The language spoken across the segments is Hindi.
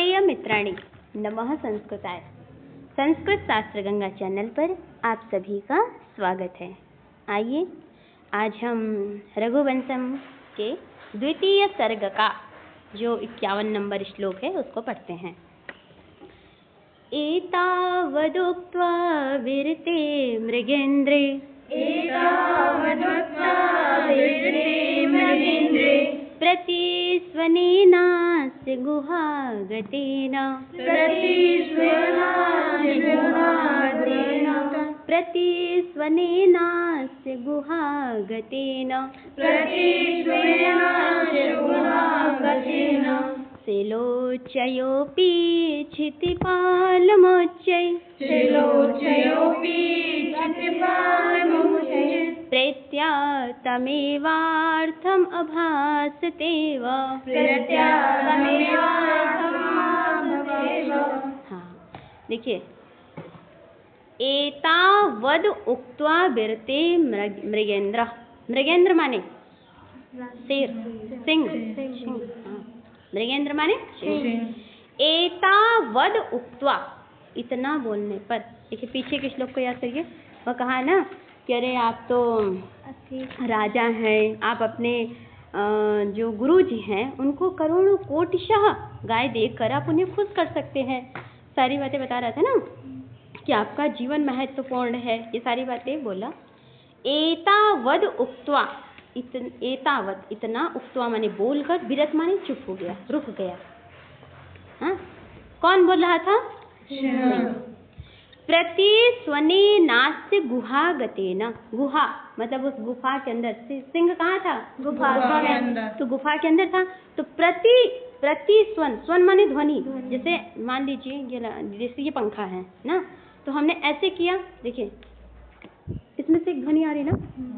प्रिय मित्राणि, नमः संस्कृताय। संस्कृत शास्त्र गंगा चैनल पर आप सभी का स्वागत है। आइए आज हम रघुवंशम के द्वितीय सर्ग का जो 51 नंबर श्लोक है उसको पढ़ते हैं। एतावदुक्त्वा विरते मृगेन्द्रे प्रतिस्वनेनास्य गुहागतेन प्रतिस्वनेनास्य गुहागतेन शिलोच्चयोऽपि क्षितिपालमोच्चै प्रेत्या तमेवार्थम् अभासतेव। हाँ, देखिए, एतावद उक्त्वा विरते मृगेन्द्र। मृगेन्द्र माने शेर, सिंह। मृगेन्द्र माने एतावद उक्त्वा, इतना बोलने पर। देखिए पीछे के श्लोक को याद करिए, वह कहा ना कि अरे आप तो राजा हैं, आप अपने जो गुरु जी हैं उनको करोड़ों कोटिशः गाय देकर आप उन्हें खुश कर सकते हैं। सारी बातें बता रहा था ना कि आपका जीवन महत्वपूर्ण है, ये सारी बातें बोला। एतावद उक्त्वा, एतावत इतना, उक्त्वा माने बोलकर, विरत माने चुप हो गया, रुक गया। हाँ, कौन बोल रहा था? प्रतिस्वनेनास्य गुहागतेन। गुहा मतलब उस गुफा के अंदर। सिंह कहाँ था? गुफा के अंदर। तो गुफा के अंदर था। तो प्रतिस्वन, स्वन माने ध्वनि। जैसे मान लीजिए जैसे ये पंखा है ना, तो हमने ऐसे किया, देखिए इसमें से एक ध्वनि आ रही ना,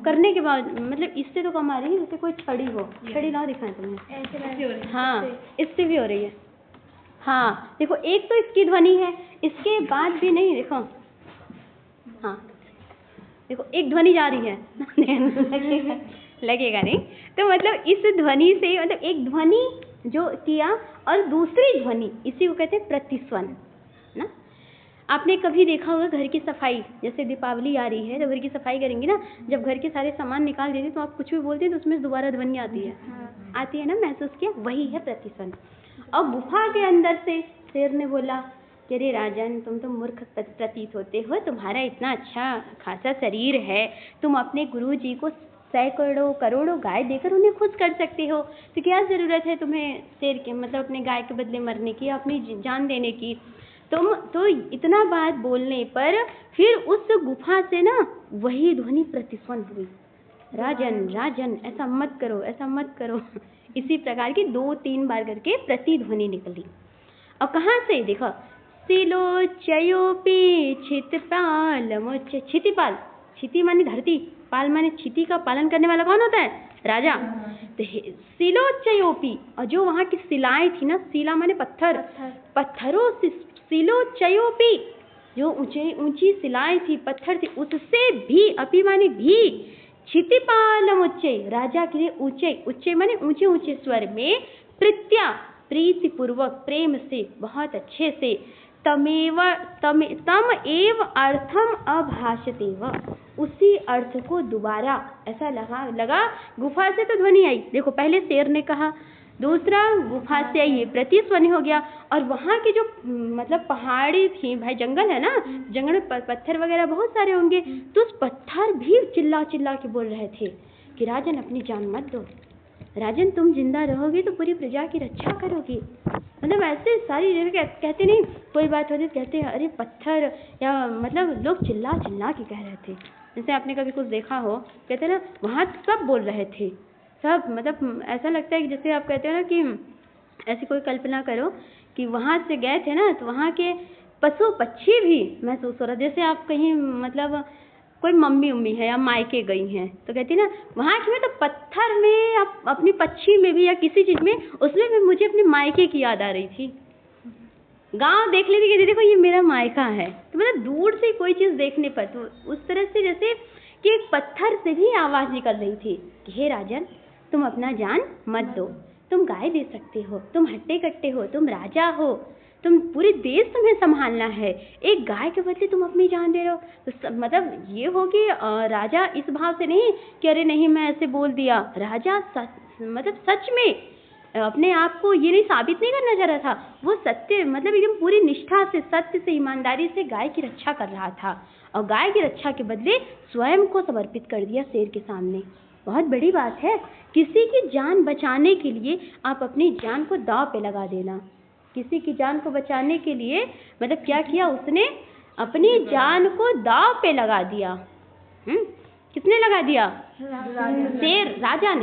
करने के बाद मतलब इससे तो कम आ रही है, जैसे कोई छड़ी हो, छड़ी लाओ दिखाएं तुम्हें। हाँ, इससे भी हो रही है। हाँ देखो, एक तो इसकी ध्वनि है, इसके बाद भी नहीं, देखो हाँ देखो एक ध्वनि जा रही है लगेगा नहीं। तो मतलब इस ध्वनि से, मतलब एक ध्वनि जो किया और दूसरी ध्वनि, इसी को कहते हैं प्रतिस्वन ना। आपने कभी देखा होगा घर की सफाई, जैसे दीपावली आ रही है तो घर की सफाई करेंगे ना, जब घर के सारे सामान निकाल देते तो आप कुछ भी बोलते हैं तो उसमें दोबारा ध्वनि आती है। आती है ना, महसूस किया? वही है प्रतिस्वन। और गुफा के अंदर से शेर ने बोला कि अरे राजन, तुम तो मूर्ख प्रतीत होते हो, तुम्हारा इतना अच्छा खासा शरीर है, तुम अपने गुरु जी को सैकड़ों करोड़ों गाय देकर उन्हें खुश कर सकते हो, तो क्या ज़रूरत है तुम्हें शेर के, मतलब अपने गाय के बदले मरने की, अपनी जान देने की। तुम तो इतना बात बोलने पर फिर उस गुफा से ना वही ध्वनि प्रतिस्वन हुई, राजन राजन ऐसा मत करो, ऐसा मत करो। इसी प्रकार की 2-3 बार करके प्रतिध्वनि निकली। और कहाँ से? देखो, शिलोच्चयोऽपि क्षितिपालमोच्चै। क्षितिपाल, क्षिति माने धरती, पाल माने क्षिति का पालन करने वाला कौन होता है? राजा। तो शिलोच्चयोऽपि, और जो वहाँ की शिलाएं थी ना, शिला माने पत्थर, पत्थरों से, शिलोच्चयोऽपि, जो ऊंची शिलाएं थी, पत्थर थी, उससे भी, अपि माने भी, क्षितिपालमोच्चै, राजा के लिए ऊंचे, उच्चे माने ऊंचे ऊंचे स्वर में, प्रीत्या प्रीति पूर्वक, प्रेम से, बहुत अच्छे से, तम एव अर्थम अभाषतेव, उसी अर्थ को दोबारा ऐसा लगा गुफा से तो ध्वनि आई। देखो पहले शेर ने कहा, दूसरा गुफा से आई, प्रतिस्वनि हो गया। और वहाँ की जो मतलब पहाड़ी थी, भाई जंगल है ना, जंगल में पत्थर वगैरह बहुत सारे होंगे, तो उस पत्थर भी चिल्ला चिल्ला के बोल रहे थे कि राजन अपनी जान मत दो, राजन तुम जिंदा रहोगे तो पूरी प्रजा की रक्षा करोगी। मतलब ऐसे सारी जगह कहते नहीं, कोई बात होती तो कहते अरे पत्थर, या मतलब लोग चिल्ला चिल्ला के कह रहे थे। जैसे आपने कभी कुछ देखा हो, कहते ना वहाँ सब बोल रहे थे, सब, मतलब ऐसा लगता है कि जैसे आप कहते हो ना कि ऐसी कोई कल्पना करो कि वहाँ से गए थे ना, तो वहाँ के पशु पक्षी भी महसूस हो रहा, जैसे आप कहीं मतलब कोई मम्मी उम्मी है या मायके गई हैं, तो कहती ना वहाँ की में तो पत्थर में, अपनी पक्षी में भी या किसी चीज़ में, उसमें भी मुझे अपने मायके की याद आ रही थी। गांव देख लेती, कहती देखो ये मेरा मायका है। तो मतलब दूर से कोई चीज़ देखने पर, तो उस तरह से जैसे कि एक पत्थर से भी आवाज़ निकल रही थी कि हे राजन तुम अपना जान मत दो। तुम गाय दे सकते हो, तुम हट्टे कट्टे हो, तुम राजा हो, तुम पूरे देश तुम्हें संभालना है, एक गाय के बदले तुम अपनी जान दे रहे हो। तो मतलब ये हो कि राजा इस भाव से नहीं कि अरे नहीं मैं ऐसे बोल दिया, राजा मतलब सच में अपने आप को ये नहीं साबित नहीं करना चाह रहा था, वो सत्य मतलब एकदम पूरी निष्ठा से, सत्य से, ईमानदारी से गाय की रक्षा कर रहा था और गाय की रक्षा के बदले स्वयं को समर्पित कर दिया शेर के सामने। बहुत बड़ी बात है, किसी की जान बचाने के लिए आप अपनी जान को दांव पे लगा देना। किसी की जान को बचाने के लिए मतलब क्या किया उसने, अपनी जान को दांव पे लगा दिया। किसने लगा दिया? शेर, राजा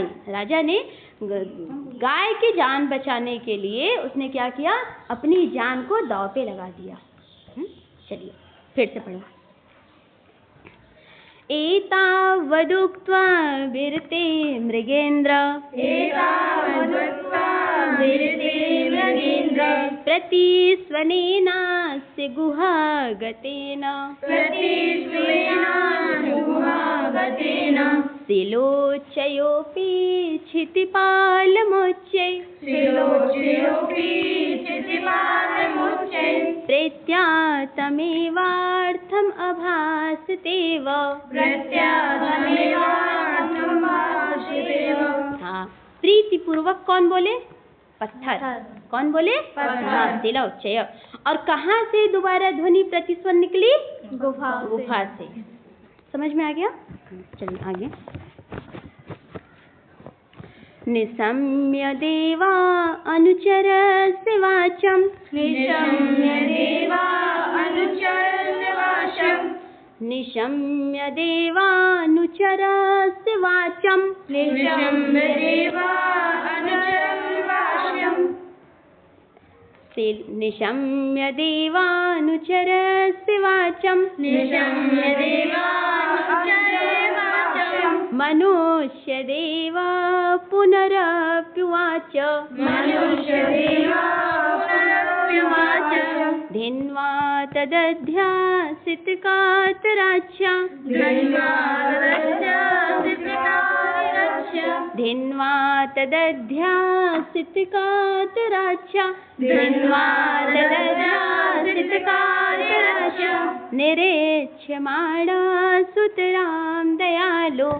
ने गाय की जान बचाने के लिए उसने क्या किया, अपनी जान को दांव पे लगा दिया। चलिए फिर से पढ़ो। एतावदुक्त्वा विरते मृगेन्द्र, प्रतिस्वनेनास्य गुहागतेन, शिलोच्चयोऽपि क्षितिपालमुच्चे, प्रेत्या तमेवार्थम् अभासतेव। हाँ, प्रीतिपूर्वक कौन बोले? पत्थर। कौन बोले? पत्थर। शिलोच्चय। और कहाँ से दोबारा ध्वनि प्रतिस्वर निकली? गुफा से। समझ में आ गया? चलिए आगे। निशम्य देवा अनुचरस्य वाचं, निशम्य देवानुचरस्य वाचं, निशम्य देवानुचरस्य वाचं, मनुष्यदेवा पुनरप्युवाच, धिन्वा तदध्यासितकातराच्या, धिन्वा तदध्यासितकातराच्या, निरेच्यमाणा सुतरां दयालो,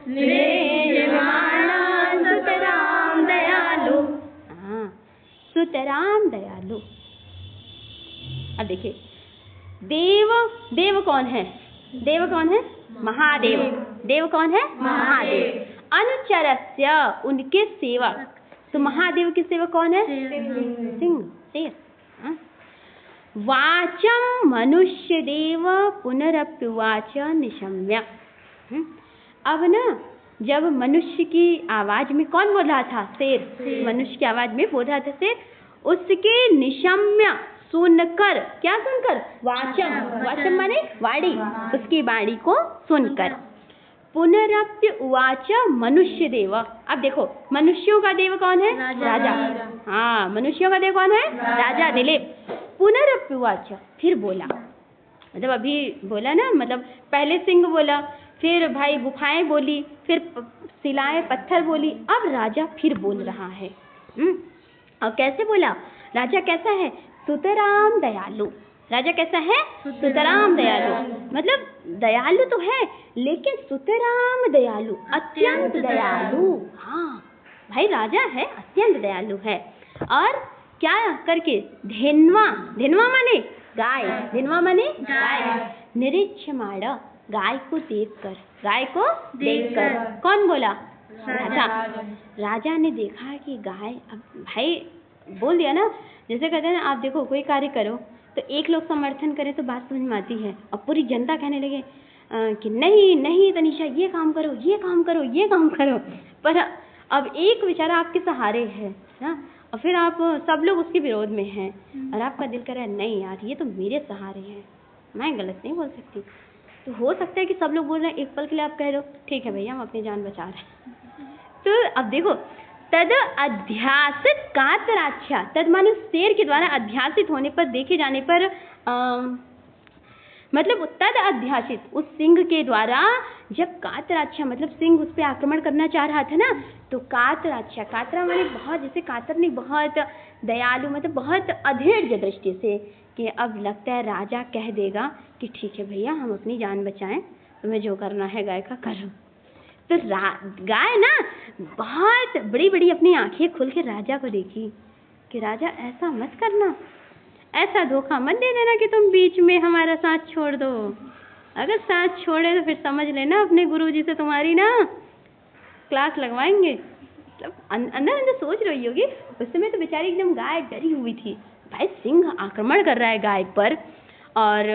सुतराम दयालु। अब देखिए, देव कौन है? देव कौन है? महादेव। देव कौन है? महादेव। अनुचरस्य, उनके सेवक। तो महादेव के सेवक कौन है? सिंह, शेर। वाचम मनुष्य देव पुनरप्युवाच निशम्य। अब ना जब मनुष्य की आवाज में कौन बोल रहा था? शेर। मनुष्य की आवाज में बोल रहा था शेर, उसके निशम्य सुनकर, क्या सुनकर? वाचम माने वाणी, उसकी वाणी को सुनकर। पुनरप्य उवाच मनुष्य देव। अब देखो, मनुष्यों का देव कौन है? राजा। हाँ, मनुष्यों का देव कौन है? राजा दिलीप। पुनरप्य उवाच, फिर बोला, मतलब अभी बोला ना, मतलब पहले सिंह बोला, फिर भाई गुफाएं बोली, फिर शिलाएं पत्थर बोली, अब राजा फिर बोल रहा है। और कैसे बोला? राजा कैसा है? सुतराम दयालु। राजा कैसा है? सुतराम दयालु। मतलब दयालु तो है, लेकिन सुतराम दयालु, अत्यंत दयालु। हाँ भाई, राजा है, अत्यंत दयालु है। और क्या करके? धेन्वा, धेन्वा माने गाय, धेन्वा माने गाय। निरीक्षमाण, गाय को देखकर, गाय को देखकर। कौन बोला? राजा। राजा ने देखा कि गाय, अब भाई बोल दिया ना, जैसे कहते हैं ना, आप देखो कोई कार्य करो तो एक लोग समर्थन करें तो बात समझ में आती है, और पूरी जनता कहने लगे कि नहीं नहीं तनीषा, ये काम करो, ये काम करो, ये काम करो, पर अब एक बेचारा आपके सहारे है ना, और फिर आप सब लोग उसके विरोध में हैं, और आपका दिल कर रहा है नहीं यार, ये तो मेरे सहारे हैं, मैं गलत नहीं बोल सकती। तो हो सकता है कि सब लोग बोल रहे हैं, एक पल के लिए आप कह दो ठीक है भैया हम अपनी जान बचा रहे हैं। तो अब देखो, तद अध्यासित कातराक्षा, तद माने शेर के द्वारा अध्यासित होने पर, देखे जाने पर, मतलब तद अध्यासित, उस सिंह के द्वारा जब कातराक्षा मतलब सिंह उस पर आक्रमण करना चाह रहा था ना, तो कातराक्षा, कातरा माने बहुत, जैसे कातर नहीं, बहुत दयालु, मतलब बहुत अधैर्य दृष्टि से, कि अब लगता है राजा कह देगा कि ठीक है भैया हम अपनी जान बचाएं, तुम्हें जो करना है गाय का करो। तो गाय ना बहुत बड़ी बड़ी अपनी आंखें खोल के राजा को देखी कि राजा ऐसा मत करना, ऐसा धोखा मत दे देना कि तुम बीच में हमारा साथ छोड़ दो। अगर साथ छोड़े तो फिर समझ लेना अपने गुरुजी से तुम्हारी ना क्लास लगवाएंगे। मतलब अंदर अंदर सोच रही होगी उस समय, तो बेचारी एकदम गाय डरी हुई थी, भाई सिंह आक्रमण कर रहा है गाय पर, और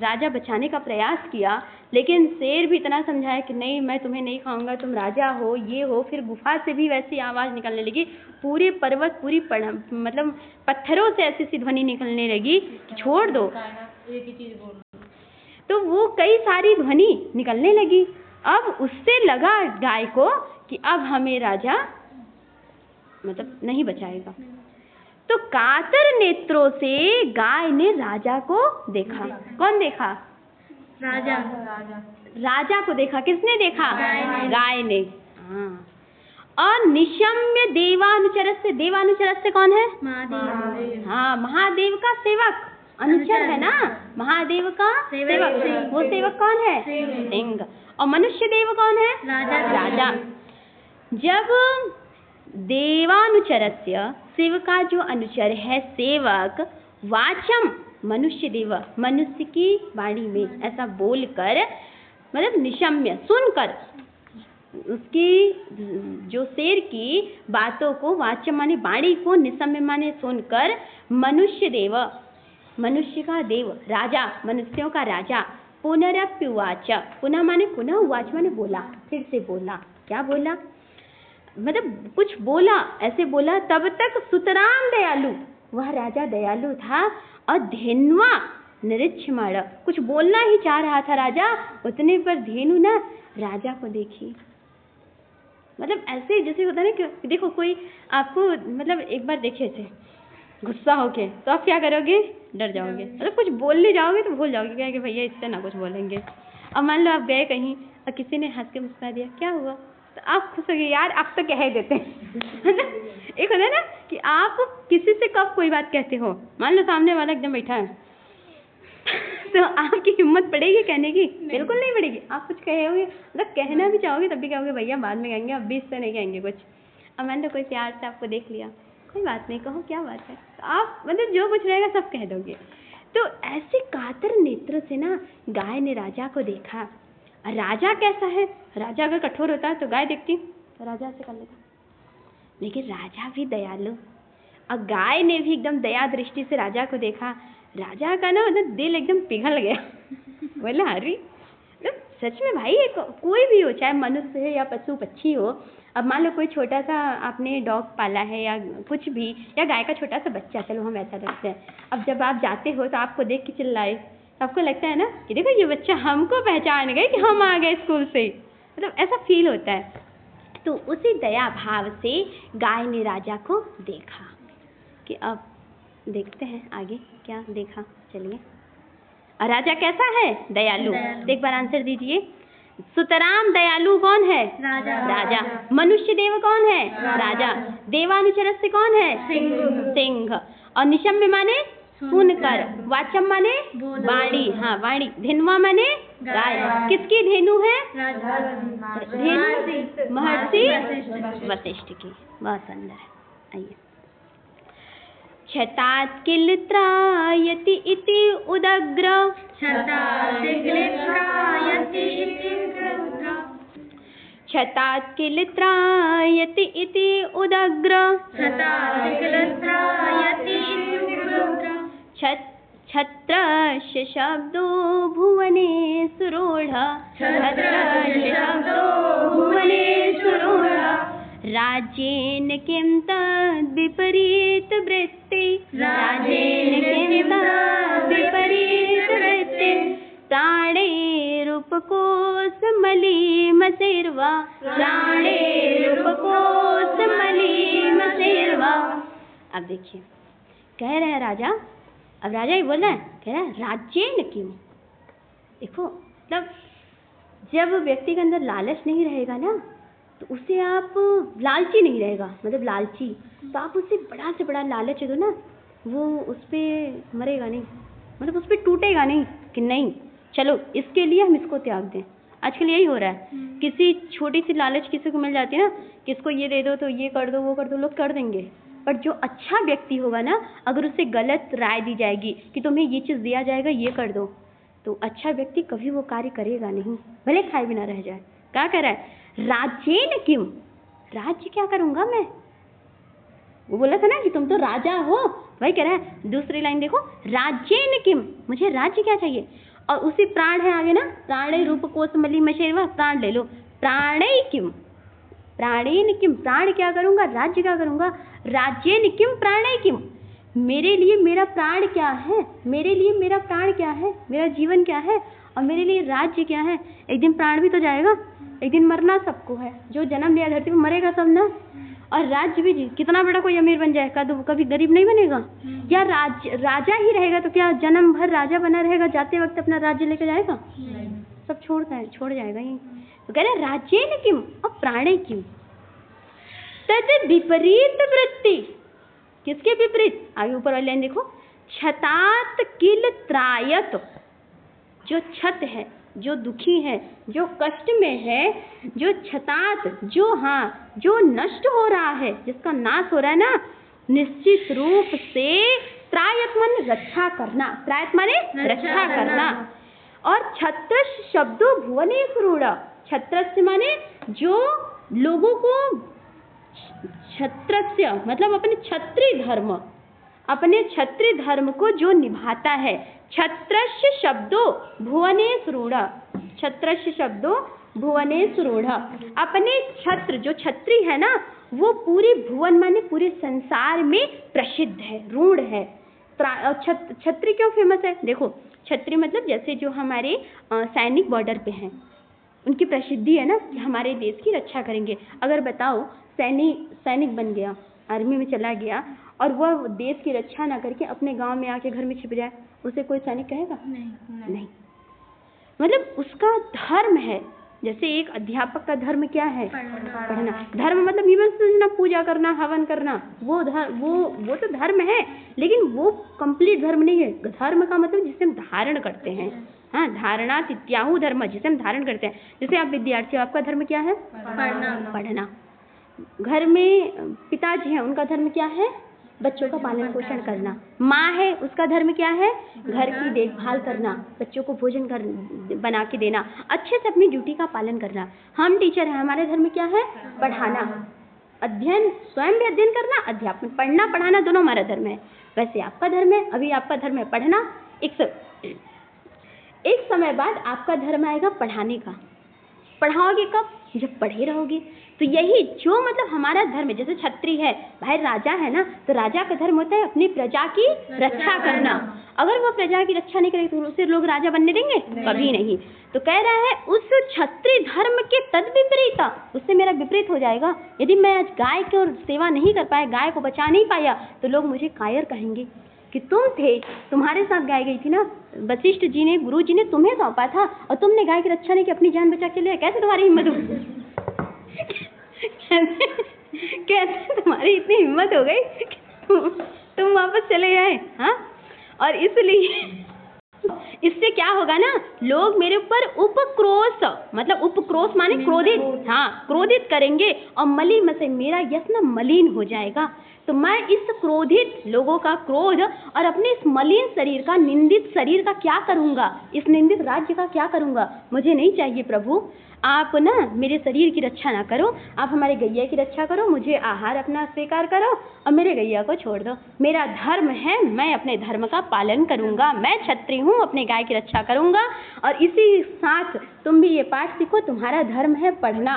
राजा बचाने का प्रयास किया, लेकिन शेर भी इतना समझाया कि नहीं मैं तुम्हें नहीं खाऊंगा, तुम राजा हो, ये हो। फिर गुफा से भी वैसी आवाज़ निकलने लगी, पूरे पर्वत, पूरी मतलब पत्थरों से ऐसी सी ध्वनि निकलने लगी कि छोड़ दो, एक ही चीज़ बोल। तो वो कई सारी ध्वनि निकलने लगी। अब उससे लगा गाय को कि अब हमें राजा मतलब नहीं बचाएगा। तो कातर नेत्रों से गाय ने राजा को देखा। कौन देखा? राजा। राजा को देखा। किसने देखा? गाय ने। हाँ। और निशम्य देवानुचरस्य, देवानुचरस्य कौन है? महादेव। हाँ, महादेव का सेवक, अनुचर है ना, महादेव का सेवक। वो सेवक कौन है? सिंह। और मनुष्य देव कौन है? राजा। जब देवानुचरस्य, शिव का जो अनुचर है सेवक, वाचम मनुष्य देव, मनुष्य की वाणी में ऐसा बोलकर, मतलब निशम्य सुनकर, उसकी जो शेर की बातों को, वाचम माने वाणी को, निशम्य माने सुनकर, मनुष्य देव, मनुष्य का देव, राजा, मनुष्यों का राजा, पुनरप्युवाच, पुनः माने पुनः, उवाच माने बोला, फिर से बोला। क्या बोला? मतलब कुछ बोला, ऐसे बोला। तब तक सुतराम दयालु, वह राजा दयालु था, और धेन्वा निरीक्षमाण, कुछ बोलना ही चाह रहा था राजा, उतने पर धेनु ना राजा को देखी। मतलब ऐसे जैसे होता है ना कि देखो कोई आपको मतलब एक बार देखे थे गुस्सा होके, तो आप क्या करोगे? डर जाओगे, मतलब कुछ बोलने जाओगे तो भूल जाओगे क्या कि भैया इससे ना कुछ बोलेंगे। अब मान लो आप गए कहीं और किसी ने हंस के मुस्कुरा दिया, क्या हुआ? तो आप खुश हो गए, यार आप तो कह ही देते हैं ना। एक होता है ना कि आप किसी से कब कोई बात कहते हो, मान लो सामने वाला एकदम बैठा है तो आपकी हिम्मत पड़ेगी कहने की? बिल्कुल नहीं पड़ेगी। आप कुछ कहोगे, मतलब कहना भी चाहोगे तब भी कहोगे भैया बाद में कहेंगे, अब भी इससे नहीं कहेंगे कुछ। अब मान लो कोई प्यार से आपको देख लिया, कोई बात नहीं, कहो क्या बात है, तो आप मतलब जो कुछ रहेगा सब कह दोगे। तो ऐसे कातर नेत्र से ना गाय ने राजा को देखा। राजा कैसा है? राजा अगर कठोर होता तो गाय देखती तो राजा से कर लेता, लेकिन राजा भी दयालु, और गाय ने भी एकदम दया दृष्टि से राजा को देखा। राजा का ना मतलब दिल एकदम पिघल गया बोला अरे, मतलब सच में भाई, कोई भी हो, चाहे मनुष्य है या पशु पक्षी हो। अब मान लो कोई छोटा सा आपने डॉग पाला है या कुछ भी, या गाय का छोटा सा बच्चा, चलो हम ऐसा रखते हैं। अब जब आप जाते हो तो आपको देख के चिल्लाए, तो आपको लगता है ना कि देखो ये बच्चा हमको पहचान गए कि हम आ गए स्कूल से, मतलब ऐसा फील होता है। तो उसी दया भाव से गाय ने राजा को देखा। कि अब देखते हैं आगे क्या देखा, चलिए। और राजा कैसा है? दयालु। तो एक बार आंसर दीजिए। सुतराम दयालु कौन है? राजा। मनुष्य देव कौन है? राजा। देवानुचरस्य कौन है? सिंह। और निशम्य माने सुनकर, वाचम माने वाणी, हाँ वाणी, धेनुआ माने गाय। किसकी धेनु है? धेनु महर्षि वशिष्ठ की। बहुत सुंदर है। आइए। क्षतात् किल त्रायति इति उदग्र, क्षतात् किल त्रायति इति उदग्र, छत्रस्य शब्दो भुवने सुरूढ़, राज्येन किं तद् विपरीत वृत्ति, प्राणैरुपकोशमलीमसेर्वा, अब देखिए कह रहे हैं राजा, अब राजा ही बोल रहा है, कह रहा है राज्येन किम, देखो मतलब जब व्यक्ति के अंदर लालच नहीं रहेगा ना, तो उसे आप लालची नहीं रहेगा, मतलब लालची, तो आप उसे बड़ा से बड़ा लालच दो ना, वो उस पर मरेगा नहीं, मतलब उस पर टूटेगा नहीं कि नहीं चलो इसके लिए हम इसको त्याग दें। आजकल यही हो रहा है, किसी छोटी सी लालच किसी को मिल जाती है ना कि इसको ये दे दो तो ये कर दो वो कर दो, लोग कर देंगे। पर जो अच्छा व्यक्ति होगा ना, अगर उसे गलत राय दी जाएगी कि तुम्हें ये चीज़ दिया जाएगा ये कर दो, तो अच्छा व्यक्ति कभी वो कार्य करेगा नहीं, भले खाए बिना रह जाए। क्या कह रहा है? राज्येन किम, राज्य क्या करूंगा मैं? वो बोला था ना कि तुम तो राजा हो, वही कह रहा है। दूसरी लाइन देखो, राज्येन किम, मुझे राज्य क्या चाहिए? और उसी प्राण है आगे ना, प्राणे रूप कोसमली मशेरवा, प्राण ले लो, प्राणे किम, प्राणेन किम, प्राण क्या करूंगा, राज्य क्या करूंगा? राज्येन किम प्राणे किम, मेरे लिए मेरा प्राण क्या है, मेरे लिए मेरा प्राण क्या है, मेरा जीवन क्या है, और मेरे लिए राज्य क्या है? एक दिन प्राण भी तो जाएगा, एक दिन मरना सबको है, जो जन्म लिया धरती पर मरेगा सब ना। और राज्य भी, कितना बड़ा कोई अमीर बन जाएगा तो कभी गरीब नहीं बनेगा? क्या राजा ही रहेगा तो क्या जन्म भर राजा बना रहेगा, जाते वक्त अपना राज्य लेकर जाएगा? सब छोड़ जाएगा ही। तो कह रहे राज्येन किम और प्राणे किम, तद विपरीत वृत्ति, किसके विपरीत? आगे ऊपर वाली लाइन देखो, छतात किल त्रायत, जो छत है, जो दुखी है, जो कष्ट में है, जो छतात, जो नष्ट हो रहा है, जिसका नाश हो रहा है ना, निश्चित रूप से त्रायत माने रक्षा करना, त्रायत माने रक्षा करना। और छत्रस्य शब्दों भुवनेषु रूढ़, छत्रस्य माने जो लोगों को, क्षत्रस्य मतलब अपने क्षत्रिय धर्म, अपने क्षत्रिय धर्म को जो निभाता है, क्षत्रस्य शब्दो भुवनेषु रूढ़, क्षत्रस्य शब्दो भुवनेषु रूढ़, अपने क्षत्र, जो क्षत्रिय है ना, वो पूरी भुवन माने पूरे संसार में प्रसिद्ध है, रूढ़ है। क्षत्रिय क्यों फेमस है? देखो क्षत्रिय मतलब जैसे जो हमारे सैनिक बॉर्डर पे हैं, उनकी प्रसिद्धि है ना कि हमारे देश की रक्षा करेंगे। अगर बताओ सैनिक बन गया, आर्मी में चला गया, और वह देश की रक्षा ना करके अपने गांव में आके घर में छिप जाए, उसे कोई सैनिक कहेगा? नहीं। मतलब उसका धर्म है, जैसे एक अध्यापक का धर्म क्या है? पढ़ना। धर्म मतलब ये मत समझना पूजा करना, हवन करना, वो तो धर्म है, लेकिन वो कंप्लीट धर्म नहीं है। धर्म का मतलब जिसे हम धारण करते हैं, हाँ, धारणा तित्याहु धर्म, जिसे हम धारण करते हैं। जैसे आप विद्यार्थी हो, आपका धर्म क्या है? पढ़ना। घर में पिताजी हैं, उनका धर्म क्या है? बच्चों का पालन पोषण करना। माँ है, उसका धर्म क्या है? घर की देखभाल करना, बच्चों को भोजन बना के देना, अच्छे से अपनी ड्यूटी का पालन करना। हम टीचर हैं, हमारे धर्म क्या है? पढ़ाना, अध्ययन, स्वयं भी अध्ययन करना, अध्यापन, पढ़ना पढ़ाना दोनों हमारा धर्म है। वैसे आपका धर्म है, अभी आपका धर्म है पढ़ना, एक समय बाद आपका धर्म आएगा पढ़ाने का। पढ़ाओगे कब? जब पढ़े रहोगे। तो यही जो मतलब हमारा धर्म है, जैसे क्षत्रिय है, भाई राजा है ना, तो राजा का धर्म होता है अपनी प्रजा की रक्षा करना। अगर वो प्रजा की रक्षा नहीं करेगी तो उसे लोग राजा बनने देंगे? कभी नहीं। तो कह रहा है उस क्षत्रिय धर्म के तद विपरीत, उससे मेरा विपरीत हो जाएगा। यदि मैं आज गाय की सेवा नहीं कर पाया, गाय को बचा नहीं पाया, तो लोग मुझे कायर कहेंगे कि तुम थे, तुम्हारे साथ गाय गई थी ना, वशिष्ठ जी ने, गुरु जी ने तुम्हें सौंपा था और तुमने गाय की रक्षा नहीं की, अपनी जान बचा के लिए। कैसे तुम्हारी हिम्मत हो कैसे तुम्हारी इतनी हिम्मत हो गई कि तुम वापस चले गए? हाँ, और इसलिए इससे क्या होगा ना, लोग मेरे ऊपर उपक्रोश, मतलब उपक्रोश माने क्रोधित, हाँ, क्रोधित करेंगे, और मली मसे, मेरा यश ना मलिन हो जाएगा। तो मैं इस क्रोधित लोगों का क्रोध और अपने इस मलिन शरीर का, निंदित शरीर का क्या करूंगा? इस निंदित राज्य का क्या करूंगा? मुझे नहीं चाहिए प्रभु। आप ना मेरे शरीर की रक्षा ना करो, आप हमारे गैया की रक्षा करो, मुझे आहार अपना स्वीकार करो और मेरे गैया को छोड़ दो। मेरा धर्म है, मैं अपने धर्म का पालन करूंगा, मैं क्षत्रिय हूँ, अपने गाय की रक्षा करूंगा। और इसी साथ तुम भी ये पाठ सीखो, तुम्हारा धर्म है पढ़ना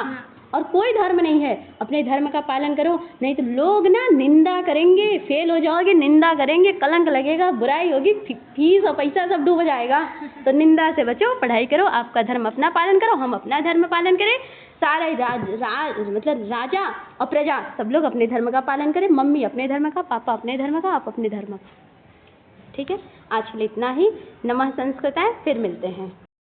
और कोई धर्म नहीं है, अपने धर्म का पालन करो, नहीं तो लोग ना निंदा करेंगे, फेल हो जाओगे, निंदा करेंगे, कलंक लगेगा, बुराई होगी, फीस और पैसा सब डूब जाएगा। तो निंदा से बचो, पढ़ाई करो, आपका धर्म अपना पालन करो, हम अपना धर्म पालन करें, सारा मतलब राजा और प्रजा सब लोग अपने धर्म का पालन करें, मम्मी अपने धर्म का, पापा अपने धर्म का, आप अपने धर्म का। ठीक है, आज के लिए इतना ही। नमः संस्कृताय, फिर मिलते हैं।